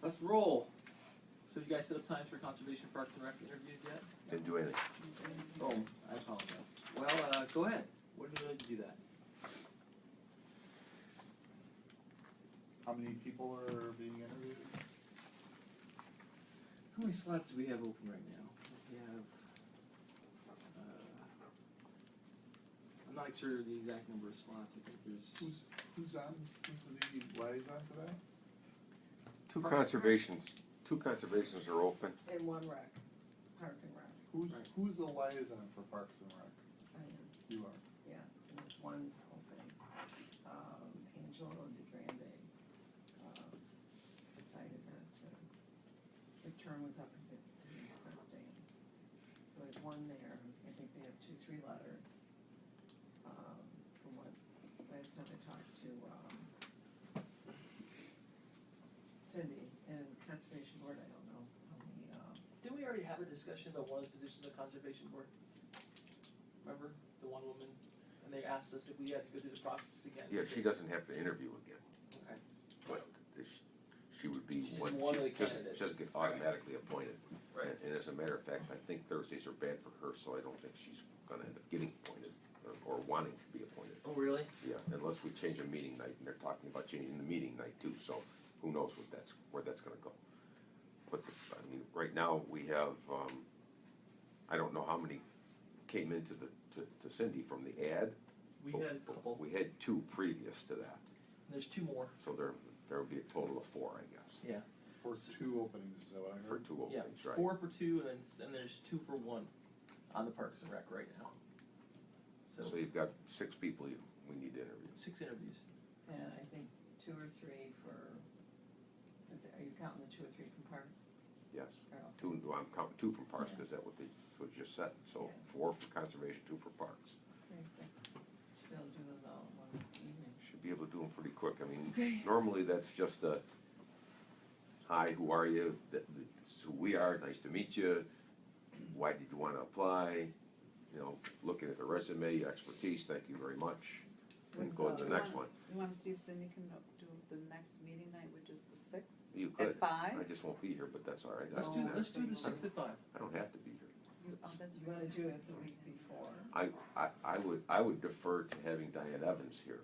Let's roll. So you guys set up times for Conservation Parks and Rec interviews yet? Didn't do anything. Oh, I apologize. Well, go ahead. What do you need to do that? How many people are being interviewed? How many slots do we have open right now? We have, I'm not sure the exact number of slots. I think there's... Who's the liaison for that? Two conservations are open. And one rec, park and rec. Right. Who's the liaison for Parks and Rec? I am, You are. yeah, and there's one opening. Angelo DeGrande decided that his term was up and he's not staying. So there's one there. I think they have 2-3 letters. From what last time I talked to Cindy, and Conservation Board, I don't know how many. Didn't we already have a discussion about one of the positions of the Conservation Board? Remember, the one woman, and they asked us if we had to go through the process again? Yeah, she doesn't have to interview again, Okay. but she would be She's one, one of the she candidates. doesn't get automatically appointed. Right. And as a matter of fact, I think Thursdays are bad for her, so I don't think she's gonna end up getting appointed or wanting to be appointed. Oh, really? Yeah, unless we change a meeting night, and they're talking about changing the meeting night too, so who knows where that's gonna go. But, I mean, right now, we have, I don't know how many came into to Cindy from the ad. We had a couple. We had 2 previous to that, There's 2 more. so there will be a total of 4, I guess, Yeah. For 2 openings, is that what I for heard? 2 Yeah, openings, right? 4 for 2, and there's 2 for 1 on the Parks and Rec right now. So you've got 6 people we need to interview. 6 interviews. And I think 2 or 3 for, are you counting the 2 or 3 from parks? Yes. Or- 2, well, I'm counting 2 from parks, Yeah. because that's what you just said, so Yeah. 4 for conservation, 2 for parks. Okay, 6. Should be able to do those all in one evening. Should be able to do them pretty quick. I mean, Okay. normally that's just a, hi, who are you? That's who we are, nice to meet you. Why did you want to apply? You know, looking at the resume, expertise, thank you very much. And go to the next one. You wanna see if Cindy can do the next meeting night, which is the 6th? You could. At 5? I just won't be here, but that's all right. Let's I do, can let's do the ask. 6 at 5. I don't have to be here. Oh, that's You wanna do it the week before? I would defer to having Diane Evans here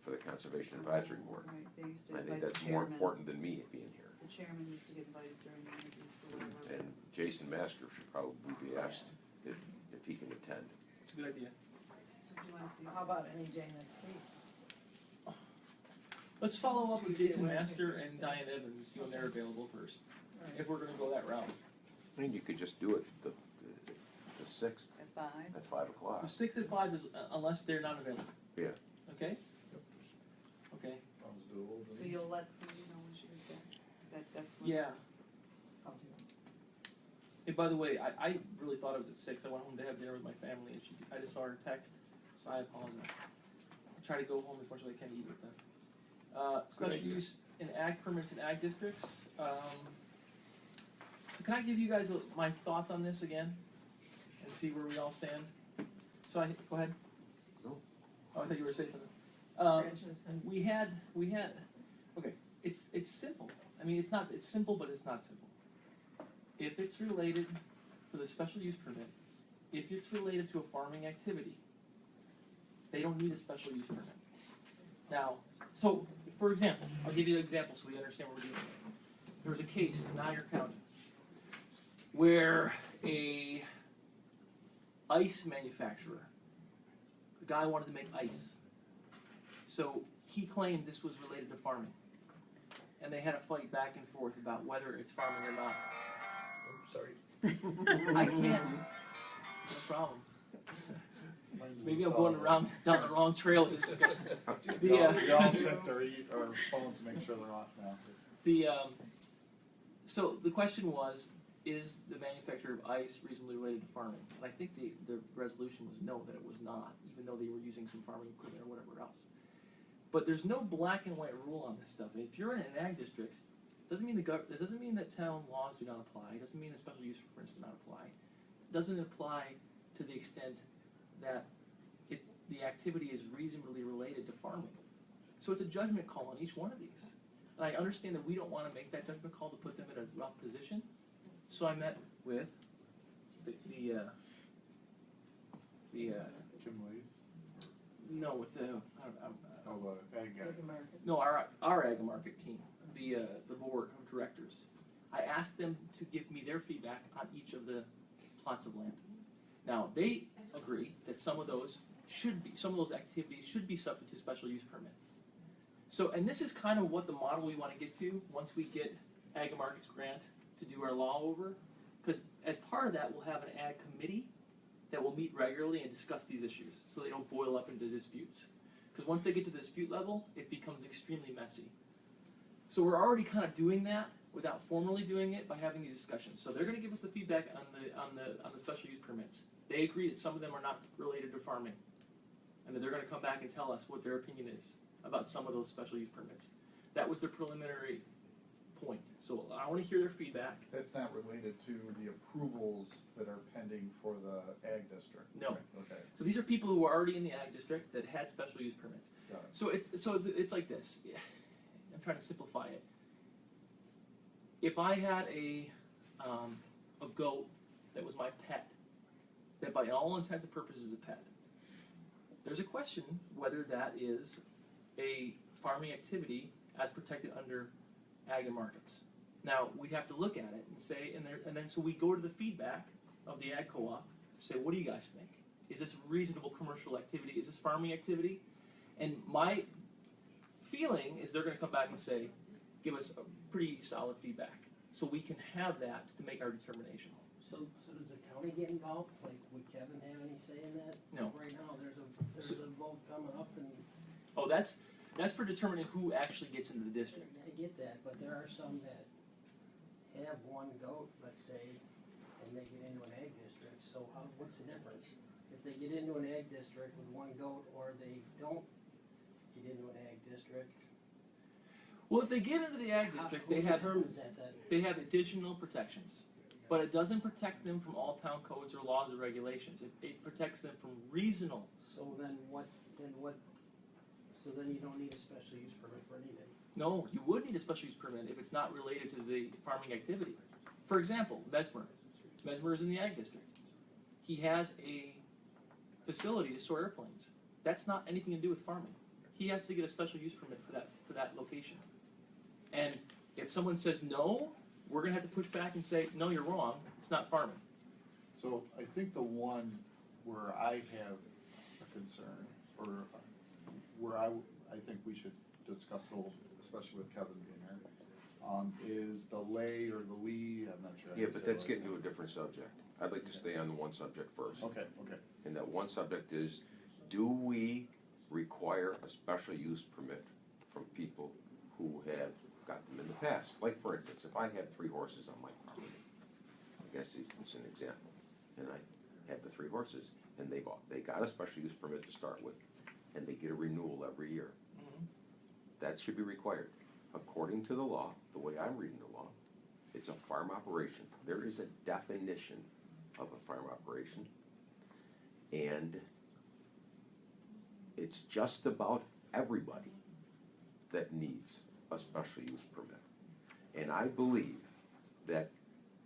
for the Conservation Advisory Board. Right, they used to I think invite the that's more chairman. important than me being here. The chairman used to get invited during the interviews for whatever. And Jason Masker should probably be asked if he can attend. It's a good idea. So do you wanna see? How about any day next week? Let's follow up with Tuesday, Jason Wednesday, Masker and Thursday. Diane Evans and see when they're available first, Right. if we're gonna go that route. I mean, you could just do it the 6th At 5? at 5 o'clock. The 6 at 5 is, unless they're not available, Yeah. okay? Okay, Sounds doable. to So me. you'll let Cindy know when she was back? That's when? yeah. I'll do it. And by the way, I really thought it was at 6. I went home to have dinner with my family, and I just saw her text, so I apologize. I try to go home as much as I can to eat with them. Special idea. use in ag permits in ag districts. So can I give you guys my thoughts on this again, and see where we all stand? So go ahead. No. Oh, I thought you were saying something. Scratches and- We had, okay, it's simple. I mean, it's simple, but it's not simple. If it's related, for the special use permit, if it's related to a farming activity, they don't need a special use permit. Now, so, for example, I'll give you an example so we understand what we're dealing with. There was a case in Niagara County where a ice manufacturer, the guy wanted to make ice. So he claimed this was related to farming. And they had a fight back and forth about whether it's farming or not. Oops, sorry. I can't. No problem. Mine Maybe was I'm going solid. down the wrong trail. This is good. We all checked our phones to make sure they're off now. So the question was, is the manufacture of ice reasonably related to farming? And I think the resolution was no, that it was not, even though they were using some farming equipment or whatever else. But there's no black and white rule on this stuff. If you're in an ag district, it doesn't mean it doesn't mean that town laws do not apply. It doesn't mean that special use permits do not apply. It doesn't apply to the extent that the activity is reasonably related to farming. So it's a judgment call on each one of these. and I understand that we don't wanna make that judgment call to put them in a rough position. So I met with the Jim Lee, no, with the, ag guy. Ag market. no, our ag market team, the board of directors. I asked them to give me their feedback on each of the plots of land. Now, they agree that some of those activities should be subject to special use permit. So, and this is kind of what the model we want to get to once we get Ag Markets grant to do our law over. Because as part of that, we'll have an ag committee that will meet regularly and discuss these issues so they don't boil up into disputes. Because once they get to the dispute level, it becomes extremely messy. So we're already kind of doing that without formally doing it by having these discussions. So they're going to give us the feedback on the special use permits. They agree that some of them are not related to farming, and that they're going to come back and tell us what their opinion is about some of those special use permits. That was their preliminary point. So I want to hear their feedback. That's not related to the approvals that are pending for the ag district? No. Right, okay, So these are people who are already in the ag district that had special use permits. got it. So it's like this. I'm trying to simplify it. If I had a goat that was my pet, that by all intents and purposes is a pet, there's a question whether that is a farming activity as protected under ag and markets. Now, we'd have to look at it and say, and then so we go to the feedback of the ag co-op, say, what do you guys think? Is this reasonable commercial activity? Is this farming activity? And my feeling is they're going to come back and say, give us a pretty solid feedback, so we can have that to make our determination. So does the county get involved? Like, would Kevin have any say in that? No. Right now, there's a vote coming up, and Oh, that's for determining who actually gets into the district. I get that, but there are some that have one goat, let's say, and they get into an ag district, so what's the difference? If they get into an ag district with one goat, or they don't get into an ag district, Well, if they get into the ag district, who determines that then? they have additional protections, but it doesn't protect them from all town codes or laws or regulations. It protects them from reasonable. So then so then you don't need a special use permit for anything? No, you would need a special use permit if it's not related to the farming activity. For example, Mesmer. Mesmer is in the ag district. He has a facility to store airplanes. That's not anything to do with farming. He has to get a special use permit for that location. And if someone says no, we're going to have to push back and say, no, you're wrong. It's not farming. So I think the one where I have a concern, or where I think we should discuss a little, especially with Kevin being here, is the lay or the Lee, I'm not sure. how Yeah, to but say that's it. getting to a different subject. I'd like to stay on the one subject first. Okay, And that one subject is, do we require a special use permit from people who have got them in the past? Like, for instance, if I had 3 horses on my property, I guess it's an example, and I have the 3 horses, and they got a special use permit to start with, and they get a renewal every year. That should be required. According to the law, the way I'm reading the law, it's a farm operation. There is a definition of a farm operation, and it's just about everybody that needs a special use permit. And I believe that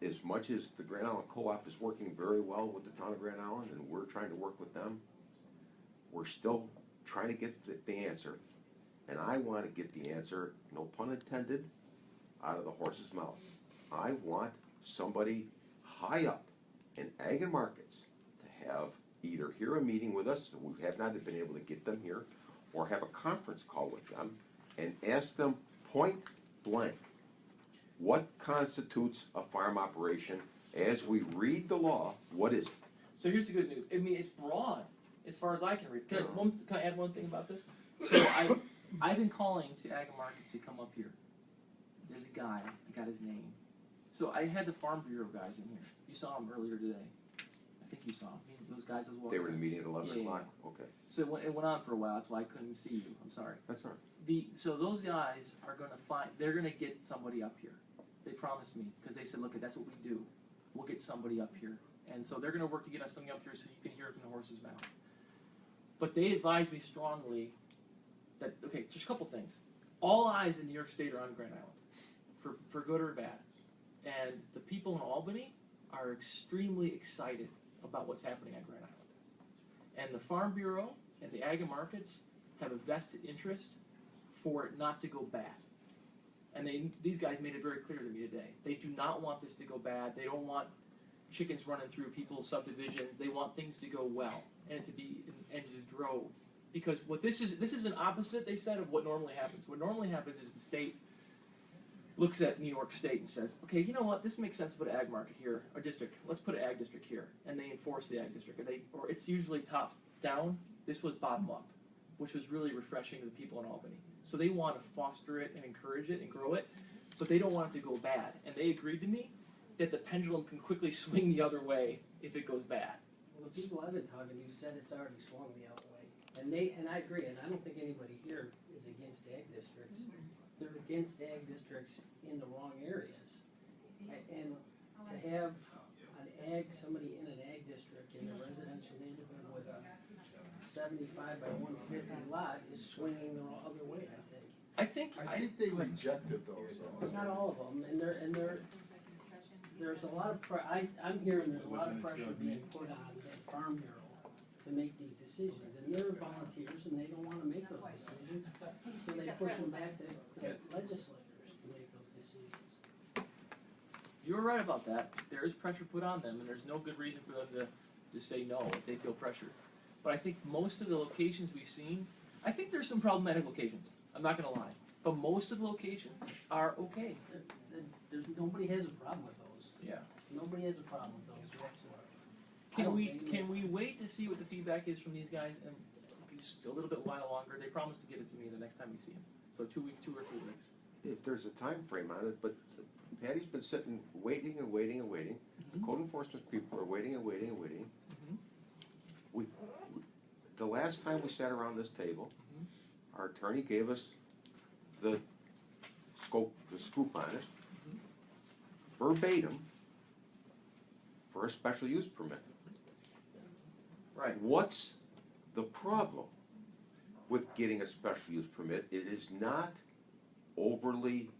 as much as the Grand Island Co-op is working very well with the town of Grand Island, and we're trying to work with them, we're still trying to get the answer. And I want to get the answer, no pun intended, out of the horse's mouth. I want somebody high up in ag and markets to have either hear a meeting with us, and we have not been able to get them here, or have a conference call with them and ask them point blank, what constitutes a farm operation? As we read the law, what is it? So here's the good news. I mean, it's broad as far as I can read. Can I add one thing about this? So I've been calling to Ag and Markets to come up here. There's a guy, I got his name. So I had the Farm Bureau guys in here. You saw him earlier today. I think you saw him. Those guys as well. They were in the meeting at 11 Yeah, o'clock? Okay, So it went on for a while. That's why I couldn't see you. I'm sorry. that's all right. So those guys are they're gonna get somebody up here. They promised me, because they said, look, that's what we do. We'll get somebody up here. And so they're gonna work to get us something up here so you can hear it from the horse's mouth. But they advised me strongly that, okay, just a couple things. all eyes in New York State are on Grand Island, for good or bad. And the people in Albany are extremely excited about what's happening at Grand Island. And the Farm Bureau and the Ag and Markets have a vested interest for it not to go bad. And these guys made it very clear to me today. They do not want this to go bad. They don't want chickens running through people's subdivisions. They want things to go well and to grow. Because what this is an opposite, they said, of what normally happens. What normally happens is the state looks at New York State and says, okay, you know what, this makes sense to put an ag market here, or district, let's put an ag district here, and they enforce the ag district, or it's usually top down. This was bottom up, which was really refreshing to the people in Albany. So they want to foster it and encourage it and grow it, but they don't want it to go bad. And they agreed to me that the pendulum can quickly swing the other way if it goes bad. Well, the people I've been talking to said it's already swung the other way. And I agree, and I don't think anybody here is against ag districts. They're against ag districts in the wrong areas. And to have somebody in an ag district in a residential neighborhood with a 75 by 150 lot is swinging the other way, I think. I think they rejected those, though. Not all of them, and there's a lot of, I'm hearing there's a lot of pressure being put on the Farm Bureau to make these decisions, and they're volunteers and they don't wanna make those decisions, so they push them back to legislators to make those decisions. You're right about that. There is pressure put on them, and there's no good reason for them to just say no if they feel pressured. But I think most of the locations we've seen, I think there's some problematic locations. I'm not gonna lie, but most of the locations are okay. Nobody has a problem with those. Yeah. Nobody has a problem with those whatsoever. Can we wait to see what the feedback is from these guys and just a little bit while longer? They promised to get it to me the next time we see them. So 2 weeks, 2 or 3 weeks. If there's a time frame on it, but Patty's been sitting, waiting and waiting and waiting. Mhm. Code enforcement people are waiting and waiting and waiting. Mhm. The last time we sat around this table, Mhm. our attorney gave us the scoop on it, verbatim, for a special use permit. Right. What's the problem with getting a special use permit? It is not overly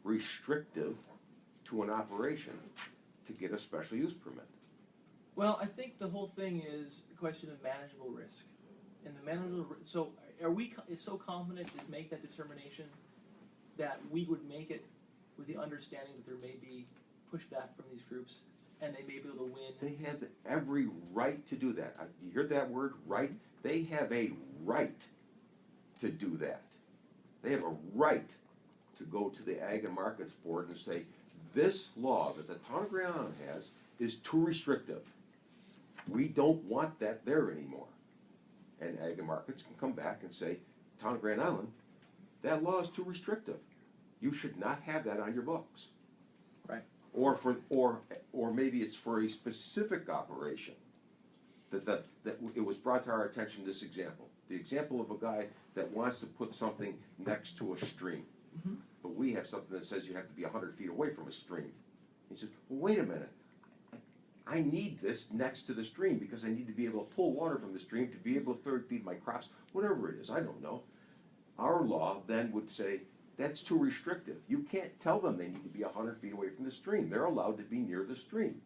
restrictive to an operation to get a special use permit. Well, I think the whole thing is a question of manageable risk. And the so are we so confident to make that determination that we would make it with the understanding that there may be pushback from these groups and they may be able to win? They have every right to do that. You heard that word, right? They have a right to do that. They have a right to go to the Ag and Markets Board and say, this law that the town of Grand Island has is too restrictive. We don't want that there anymore. And Ag and Markets can come back and say, town of Grand Island, that law is too restrictive. You should not have that on your books. Right. Or maybe it's for a specific operation. That it was brought to our attention, this example. The example of a guy that wants to put something next to a stream. Mhm. But we have something that says you have to be 100 feet away from a stream. He says, well, wait a minute. I need this next to the stream because I need to be able to pull water from the stream to be able to third feed my crops, whatever it is, I don't know. Our law then would say, that's too restrictive. You can't tell them they need to be 100 feet away from the stream. They're allowed to be near the stream.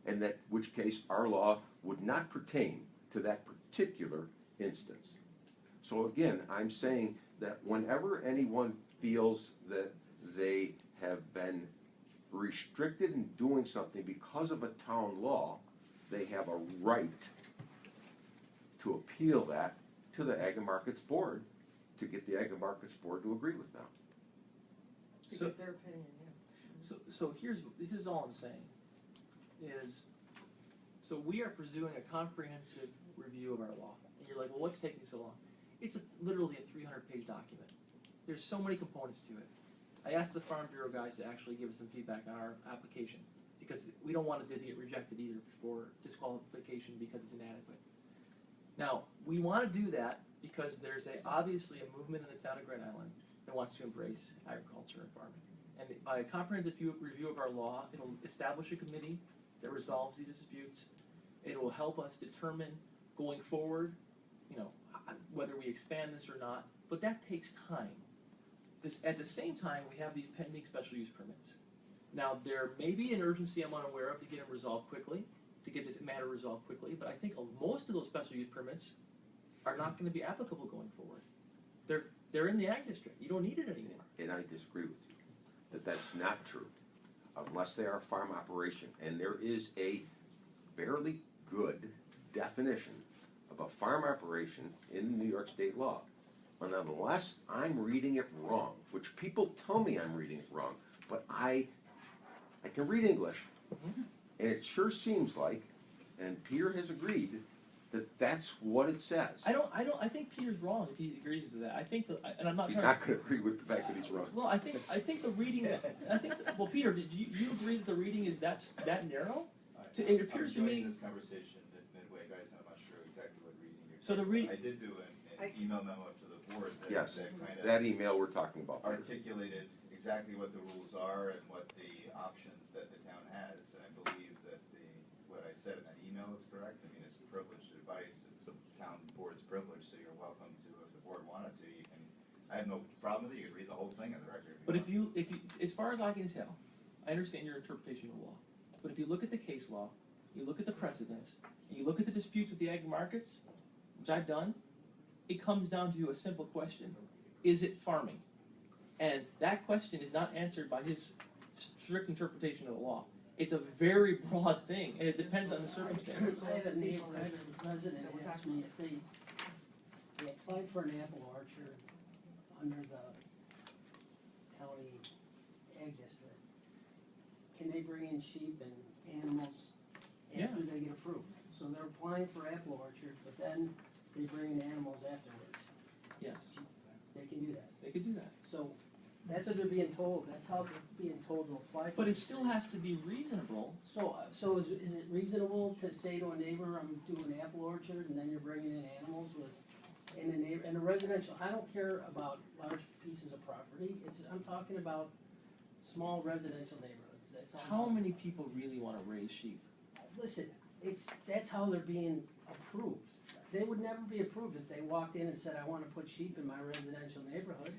In that which case, our law would not pertain to that particular instance. So again, I'm saying that whenever anyone feels that they have been restricted in doing something because of a town law, they have a right to appeal that to the Ag and Markets Board to get the Ag and Markets Board to agree with them. To So- get their opinion, yeah. So this is all I'm saying, is, so we are pursuing a comprehensive review of our law. And you're like, well, what's taking so long? It's literally a 300-page document. There's so many components to it. I asked the Farm Bureau guys to actually give us some feedback on our application, because we don't want it to get rejected either before disqualification because it's inadequate. Now, we want to do that because there's obviously a movement in the town of Grand Island that wants to embrace agriculture and farming. And by a comprehensive review of our law, it'll establish a committee that resolves these disputes. It will help us determine going forward, whether we expand this or not. but that takes time. At the same time, we have these pending special use permits. Now, there may be an urgency I'm unaware of to get them resolved quickly, to get this matter resolved quickly, but I think most of those special use permits are not gonna be applicable going forward. They're in the ag district, you don't need it anymore. And I disagree with you, that that's not true, unless they are a farm operation. And there is a fairly good definition of a farm operation in New York state law. And unless I'm reading it wrong, which people tell me I'm reading it wrong, but I can read English, Mhm. and it sure seems like, and Peter has agreed, that that's what it says. I think Peter's wrong if he agrees with that. I think and I'm not He's trying not gonna agree with the fact that he's wrong. Well, I think the reading, well, Peter, did you agree that the reading is that narrow? It appears to I'm me- enjoying this conversation at Midway, guys, and I'm not sure exactly what reading you're. So the talking read- about. I did do an email memo to the board Yes, that kind of that email we're talking about. articulated exactly what the rules are and what the options that the town has. And I believe that what I said in that email is correct. I mean, it's privileged advice, it's the town board's privilege, so you're welcome to, if the board wanted to, you can, I have no problem with it, you can read the whole thing in the record. But if you, as far as I can tell, I understand your interpretation of law, but if you look at the case law, you look at the precedents, and you look at the disputes with the ag markets, which I've done, it comes down to a simple question: is it farming? And that question is not answered by his strict interpretation of the law. It's a very broad thing, and it depends on the circumstances. I had a neighbor, I had a resident ask me if they applied for an apple orchard under the county ag district, can they bring in sheep and animals after they get approved? So they're applying for apple orchard, but then they bring in animals afterwards. Yes, They can do that. they could do that. So that's what they're being told, that's how they're being told to apply for But it. it still has to be reasonable. So is it reasonable to say to a neighbor, I'm doing an apple orchard, and then you're bringing in animals in a residential, I don't care about large pieces of property, I'm talking about small residential neighborhoods, that's all. I'm How talking many people really want to raise sheep? about. Listen, that's how they're being approved. They would never be approved if they walked in and said, I wanna put sheep in my residential neighborhood.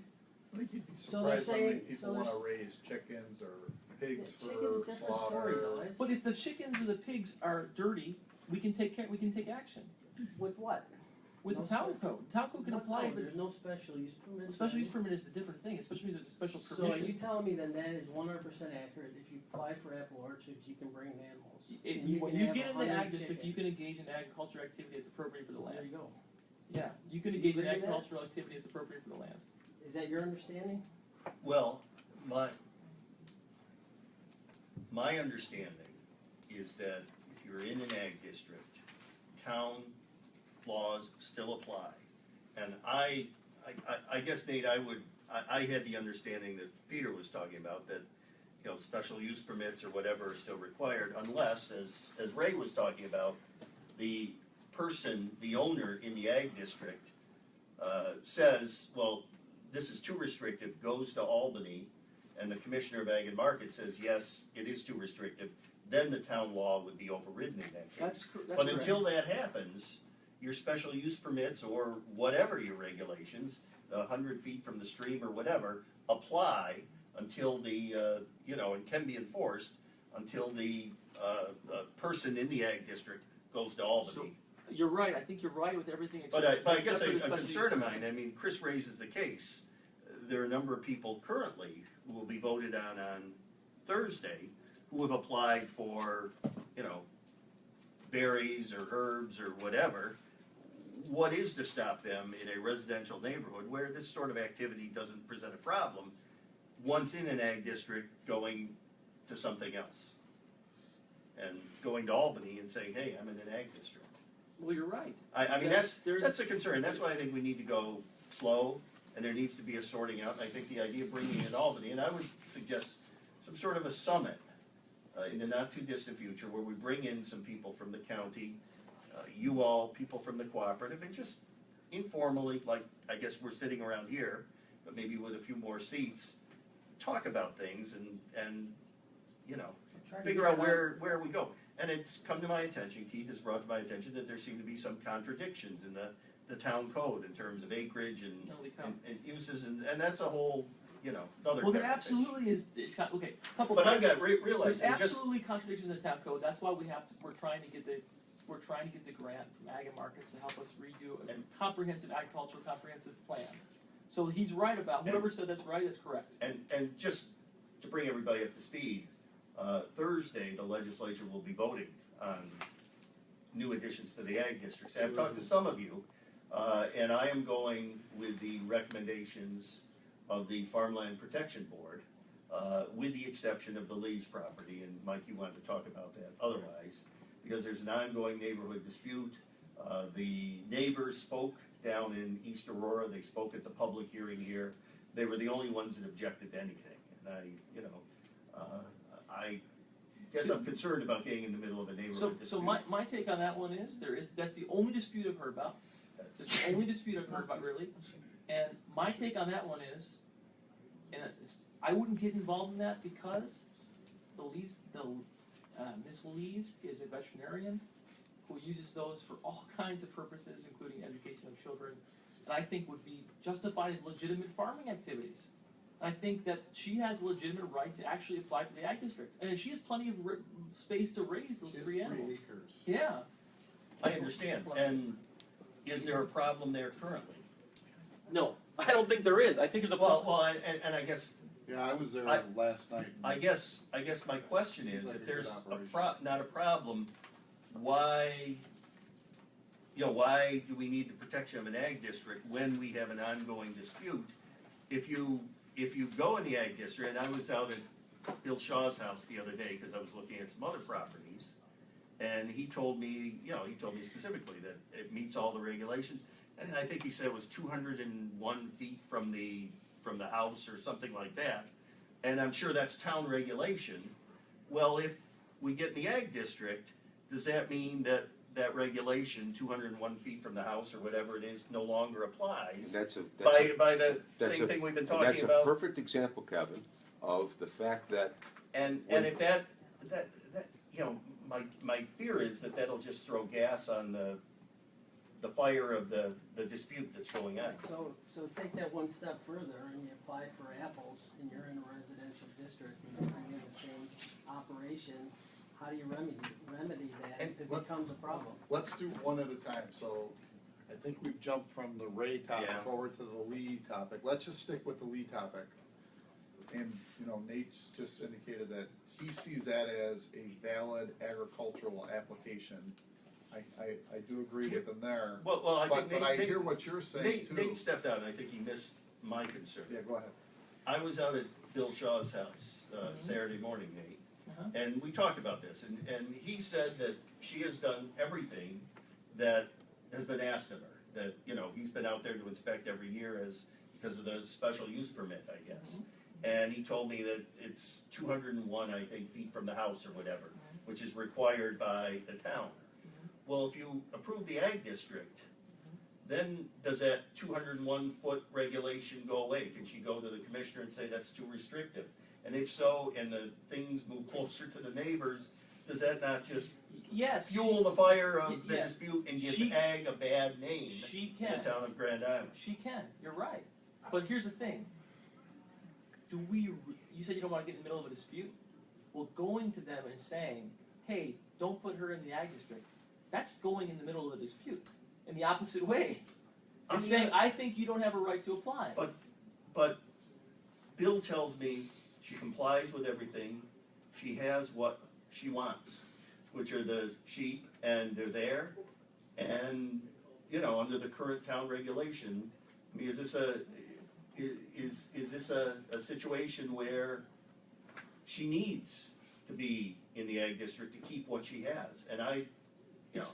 I think you'd be So they're surprised how many saying- people so wanna there's- raise chickens or pigs Chicken's a for different story though, slaughter. But if the chickens or the pigs are dirty, we can take action. with what? With the No town special- code. Town code can What apply code? if it's, There's no special use permit. a special use permit is a different thing, especially if it's a special So are you permission. telling me then that is 100% accurate, if you apply for apple orchards, you can bring in animals? It- And When can you have get in the 100 ag district, you can chickens. engage in agriculture activity that's appropriate for the There land. you go. Yeah, you can Do you engage in agree with that? agricultural activity that's appropriate for the land. Is that your understanding? Well, my understanding is that if you're in an ag district, town laws still apply. And I guess, Nate, I had the understanding that Peter was talking about, that, you know, special use permits or whatever are still required, unless, as Ray was talking about, the person, the owner in the ag district, says, well, this is too restrictive, goes to Albany, and the Commissioner of Ag and Market says, yes, it is too restrictive, then the town law would be overridden in that case. That's But correct. until that happens, your special use permits or whatever your regulations, 100 feet from the stream or whatever, apply until the, and can be enforced until the person in the ag district goes to Albany. You're right, I think you're right with everything except. But I guess except for the a special concern of use mine, I mean, Chris raises the case, there are a number of people currently who will be voted on Thursday who have applied for, berries or herbs or whatever. What is to stop them in a residential neighborhood where this sort of activity doesn't present a problem, once in an ag district going to something else? And going to Albany and saying, hey, I'm in an ag district. Well, you're right. I mean, There's- that's a concern, that's why I think we need to go slow, and there needs to be a sorting out, and I think the idea of bringing it in Albany, and I would suggest some sort of a summit in the not too distant future, where we bring in some people from the county, you all, people from the cooperative, and just informally, like, I guess we're sitting around here, but maybe with a few more seats, talk about things and figure out where we go. And it's come to my attention, Keith has brought to my attention, that there seem to be some contradictions in the the town code in terms of acreage and, Holy cow. and uses, and that's a whole, another. Well, there kettle of fish. absolutely is, okay, couple. But I've got, realize, There's and just, absolutely contradictions in the town code, that's why we're trying to get the grant from Ag and Markets to help us redo a And- comprehensive agricultural comprehensive plan. So he's right about, whoever said that's right, that's correct. and just to bring everybody up to speed, Thursday, the legislature will be voting on new additions to the ag districts. And I've talked to some of you, and I am going with the recommendations of the Farmland Protection Board, with the exception of the Lee's property, and Mike, you wanted to talk about that otherwise, because there's an ongoing neighborhood dispute. The neighbors spoke down in East Aurora, they spoke at the public hearing here. They were the only ones that objected to anything, and I guess I'm concerned about getting in the middle of a neighborhood dispute. So my take on that one is, that's the only dispute I've heard about, that's the only dispute I've heard about really. And my take on that one is, I wouldn't get involved in that because Miss Lees is a veterinarian who uses those for all kinds of purposes, including education of children, and I think would be justified as legitimate farming activities. And I think that she has a legitimate right to actually apply for the ag district, and she has plenty of space to raise those She has 3 animals. 3 acres. Yeah. I understand, and is there a problem there currently? No, I don't think there is. I think there's a Well, and I guess, Yeah, I was there I- last night. and I guess my question is, Seems like if a there's good a operation. not a problem, why, why do we need the protection of an ag district when we have an ongoing dispute? If you go in the ag district, and I was out at Bill Shaw's house the other day, cause I was looking at some other properties, and he told me specifically that it meets all the regulations, and I think he said it was 201 feet from the house or something like that, and I'm sure that's town regulation. Well, if we get in the ag district, does that mean that regulation, 201 feet from the house or whatever it is, no longer And applies? that's a, By the that's same a- thing we've been and talking that's a about, perfect example, Kevin, of the fact that and if that, my fear is that that'll just throw gas on the fire of the dispute that's going on. So take that one step further and you apply for apples and you're in a residential district and you bring in the same operation, how do you remedy that And if it let's- becomes a problem? Let's do one at a time, so I think we've jumped from the Ray topic Yeah. over to the Lee topic. Let's just stick with the Lee topic. And, Nate's just indicated that he sees that as a valid agricultural application. I do agree with him there, Well, I think but I hear what you're saying too. Nate stepped out, and I think he missed my concern. Yeah, go ahead. I was out at Bill Shaw's house Saturday morning, Nate, Uh-huh. and we talked about this, and he said that she has done everything that has been asked of her. That, he's been out there to inspect every year because of the special use permit, I guess. And he told me that it's 201, I think, feet from the house or whatever, which is required by the town. Well, if you approve the ag district, then does that 201-foot regulation go away? Can she go to the commissioner and say that's too restrictive? And if so, and the things move closer to the neighbors, does that not just Yes. fuel the fire of the Yeah. dispute and give She- ag a bad name She in can. the town of Grand Island? She can, you're right. But here's the thing. You said you don't wanna get in the middle of a dispute? Well, going to them and saying, hey, don't put her in the ag district, that's going in the middle of a dispute, in the opposite way. I It's mean, saying, I think you don't have a right to apply. But Bill tells me she complies with everything, she has what she wants, which are the sheep, and they're there, and, under the current town regulation, I mean, is this a situation where she needs to be in the ag district to keep what she has? And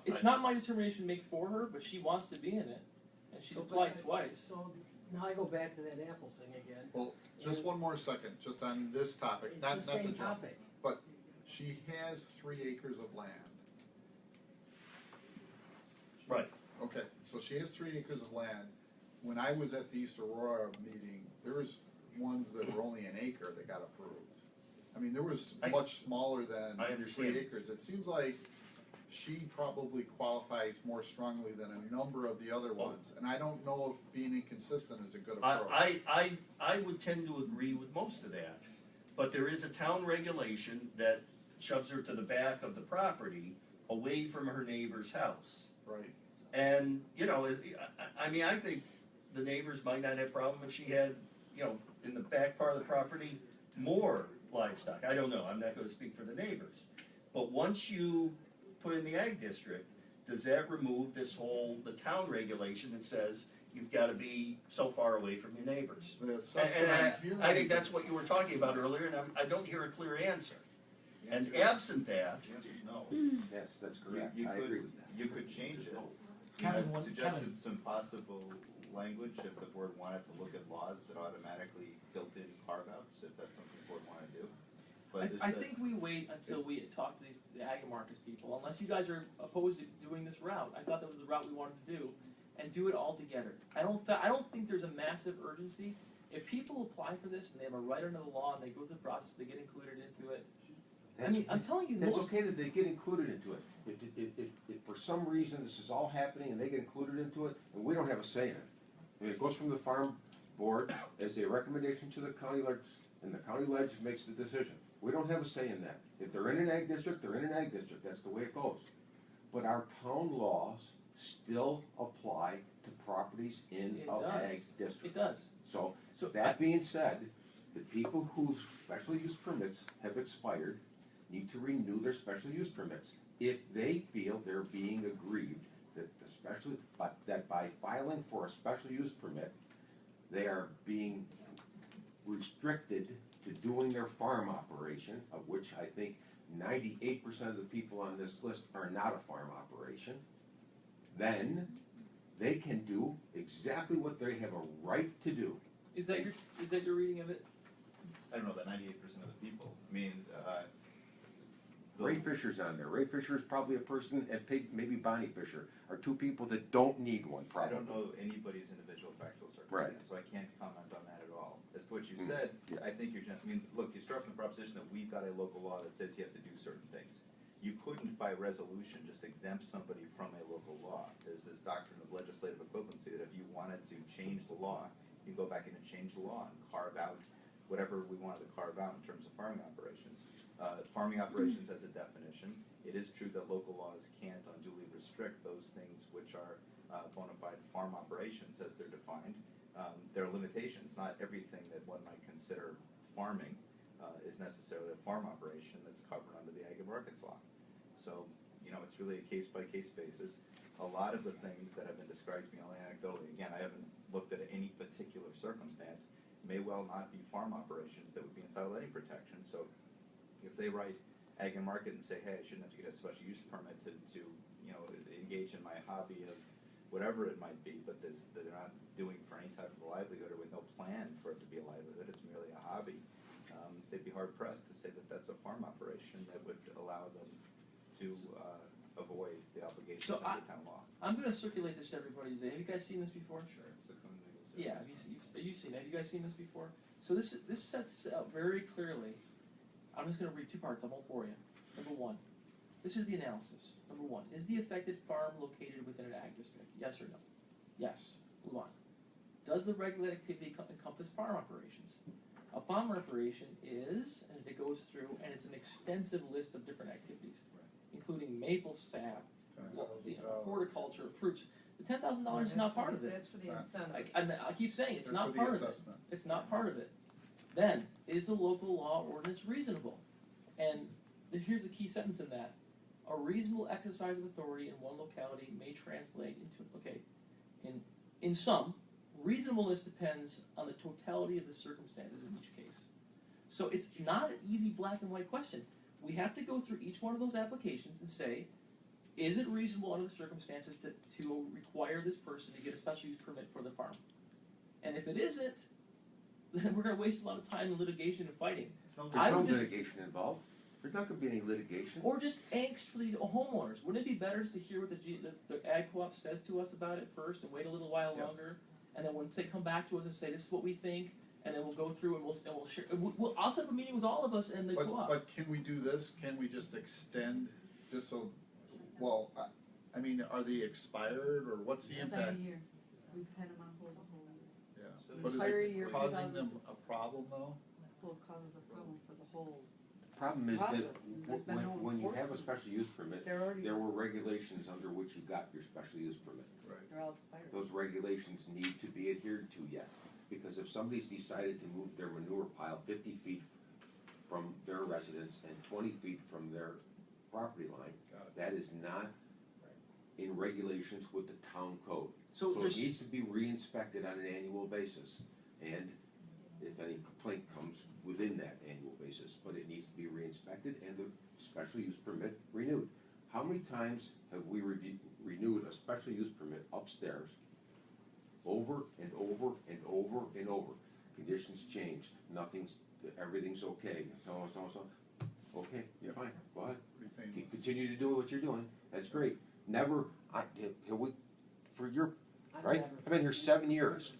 It's not my determination to make for her, but she wants to be in it, and she's So, applied but- twice. So now I go back to that apple thing again. Well, just one more second, just on this topic, It's not the to same jump. topic. But she has 3 acres of land. Right, Okay, so she has 3 acres of land. When I was at the East Aurora meeting, there was ones that were only an acre that got approved. I mean, there was I- much smaller than I 3 understand. acres. It seems like she probably qualifies more strongly than a number of the other ones, and I don't know if being inconsistent is a good approach. I would tend to agree with most of that, but there is a town regulation that shoves her to the back of the property, away from her neighbor's house. Right. And, you know, I mean, I think the neighbors might not have a problem if she had, you know, in the back part of the property, more livestock. I don't know, I'm not gonna speak for the neighbors. But once you put in the ag district, does that remove this whole, the town regulation that says you've gotta be so far away from your neighbors? The And assessment I'm hearing. I think that's what you were talking about earlier, and I don't hear a clear answer. And absent that, The answer is no. Yes, that's correct, You I could- agree with that. You could change it. Kevin, I one- suggested Kevin. some possible language if the board wanted to look at laws that automatically built in carve-outs, if that's something the board wanted to do. But it's I that- think we wait until we talk to the ag and markets people, unless you guys are opposed to doing this route. I thought that was the route we wanted to do, and do it all together. I don't think there's a massive urgency. If people apply for this and they have a right under the law and they go through the process, they get included into it. I mean, I'm telling you, That's most, okay that they get included into it. If for some reason this is all happening and they get included into it, and we don't have a say in it. I mean, it goes from the farm board as a recommendation to the county leg, and the county leg makes the decision. We don't have a say in that. If they're in an ag district, they're in an ag district, that's the way it goes. But our town laws still apply to properties in It an ag does. district. it does. So, So that being said, the people whose special use permits have expired need to renew their special use permits. If they feel they're being aggrieved, that by filing for a special use permit, they are being restricted to doing their farm operation, of which I think 98% of the people on this list are not a farm operation, then they can do exactly what they have a right to do. Is that your reading of it? I don't know, about 98% of the people. I mean, Ray Fisher's on there. Ray Fisher is probably a person, and maybe Bonnie Fisher, are two people that don't need one, I probably. don't know anybody's individual factual circumstance, so I can't comment on that at all. As to what you said, Yeah. I think I mean, look, you start from the proposition that we've got a local law that says you have to do certain things. You couldn't, by resolution, just exempt somebody from a local law. There's this doctrine of legislative equivalency that if you wanted to change the law, you go back in and change the law and carve out whatever we wanted to carve out in terms of farming operations. Farming operations has a definition. It is true that local laws can't unduly restrict those things which are bona fide farm operations as they're defined. There are limitations. Not everything that one might consider farming is necessarily a farm operation that's covered under the Ag and Markets Law. So, you know, it's really a case-by-case basis. A lot of the things that have been described to me only anecdotally, again, I haven't looked at any particular circumstance, may well not be farm operations that would be entitled to any protection. So if they write Ag and Market and say, hey, I shouldn't have to get a special use permit to you know, engage in my hobby of whatever it might be, but they're not doing for any type of a livelihood or with no plan for it to be a livelihood, it's merely a hobby, they'd be hard pressed to say that that's a farm operation that would allow them to avoid the obligations So under town law. I'm gonna circulate this to everybody today. Have you guys seen this before? Sure, it's the Coon Legal Service. Yeah, have you seen it? Have you guys seen this before? So this sets out very clearly. I'm just gonna read two parts, I won't bore you. Number one, this is the analysis. Number one, is the affected farm located within an ag district? Yes or no? Yes. Move on. Does the regulated activity encompass farm operations? A farm operation is, and it goes through, and it's an extensive list of different activities, including maple sap, horticulture, fruits. The $10,000 is not part of it. That's for the It's not. incentive. I keep saying, it's That's not for the part of it. assessment. It's not part of it. Then, is the local law ordinance reasonable? And here's the key sentence in that. A reasonable exercise of authority in one locality may translate into, okay, in sum, reasonableness depends on the totality of the circumstances in each case. So it's not an easy black and white question. We have to go through each one of those applications and say, is it reasonable under the circumstances to require this person to get a special use permit for the farm? And if it isn't, then we're gonna waste a lot of time in litigation and fighting. There's I no would just- litigation involved. There's not gonna be any litigation. Or just angst for these homeowners. Wouldn't it be better to hear what the ag co-op says to us about it first and wait a little while Yes. longer? And then once they come back to us and say, this is what we think, and then we'll go through and we'll share, I'll set up a meeting with all of us and the co-op. But can we do this? Can we just extend, just so Well, I mean, are they expired, or what's the About impact? a year, we've had them on hold a whole year. Yeah, So but is entire year it causing them 2006. a problem though? Well, it causes a problem for the whole, Problem is that Process, and there's been no when you have a enforcement. special use permit, they're already, there were regulations under which you got your special use permit. Right. they're all expired. Those regulations need to be adhered to yet, because if somebody's decided to move their manure pile 50 feet from their residence and 20 feet from their property line, Got it. that is not in regulations with the town code. So So it there's, needs to be re-inspected on an annual basis, and if any complaint comes within that annual basis, but it needs to be re-inspected and the special use permit renewed. How many times have we renewed a special use permit upstairs over and over and over and over? Conditions changed, everything's okay, so. Okay, you're fine, go ahead. Pretty Keep, painless. continue to do what you're doing, that's great. Never, for your, I've right, never- I've been here 7 years.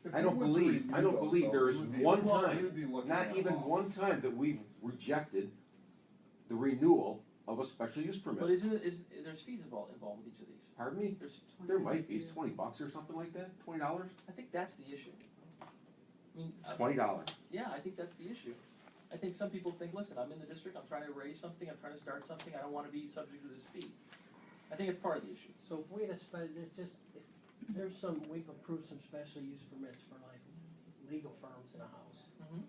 If I we don't went to believe renew those, though, there we is would be- one we time, would be looking not at even all. one time that we've rejected the renewal of a special use but permit. there's fees involved with each of these. Pardon me? There's, There might be, it's $20 or something like that, $20? I think that's the issue. I mean, $20. yeah, I think that's the issue. I think some people think, listen, I'm in the district, I'm trying to raise something, I'm trying to start something, I don't wanna be subject to this fee. I think it's part of the issue. So if we had a it's just, if there's we've approved some special use permits for like legal firms in a house. Mhm.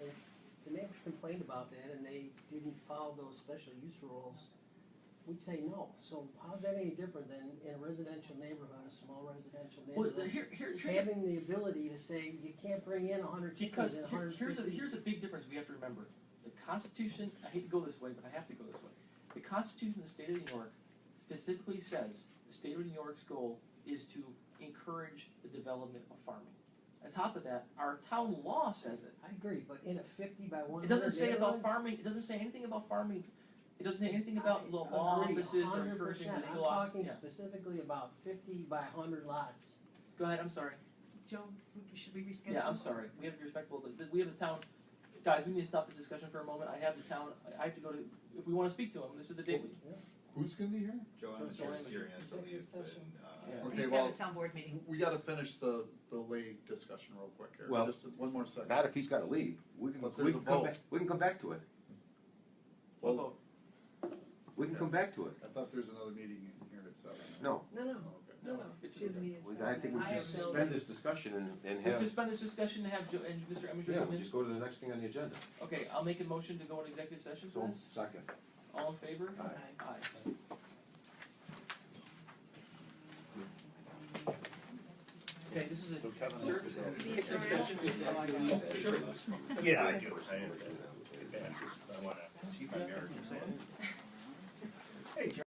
And if the neighbors complained about that and they didn't follow those special use rules, we'd say no. So how's that any different than in a residential neighborhood, a small residential Well, neighborhood? here's Having the ability to say you can't bring in 100 because chickens and 150. here's a big difference we have to remember. The Constitution, I hate to go this way, but I have to go this way. The Constitution of the state of New York specifically says the state of New York's goal is to encourage the development of farming. On top of that, our town law says it. I agree, but in a 50 by 100 It doesn't say about neighborhood, farming, it doesn't say anything about farming, it doesn't say anything about the law Agree, offices or 100%. encouraging I'm legal talking yeah. specifically about 50 by 100 lots. Go ahead, I'm sorry. Joe, should we reschedule? Yeah, I'm sorry, we have to be respectful, we have the town, guys, we need to stop this discussion for a moment, I have the town, I have to go to, if we wanna speak to him, this is the date we. Who's gonna be here? Joanne Joanne is here, and I believe, Executive session. Yeah. Okay, We just well, have a town board meeting. we gotta finish the lay discussion real quick here, Well, just one more second. Not if he's gotta leave. We can, But we there's can a come vote. back, we can come back to it. We'll Well, vote. We can come back to it. I thought there's another meeting in here at 7. No, No, no. Okay. No, It's- She has a meeting. I think we I should have suspend this discussion and Let's have, suspend this discussion and have and Mr. Eminger yeah, come we in. just go to the next thing on the agenda. Okay, I'll make a motion to go into executive session for So, this. second. All in favor? Aye. Aye. Okay, this is a, So Kevin sir, has to go. executive session, we have to leave. Sure. Yeah, I do, I understand. I wanna keep my marriage.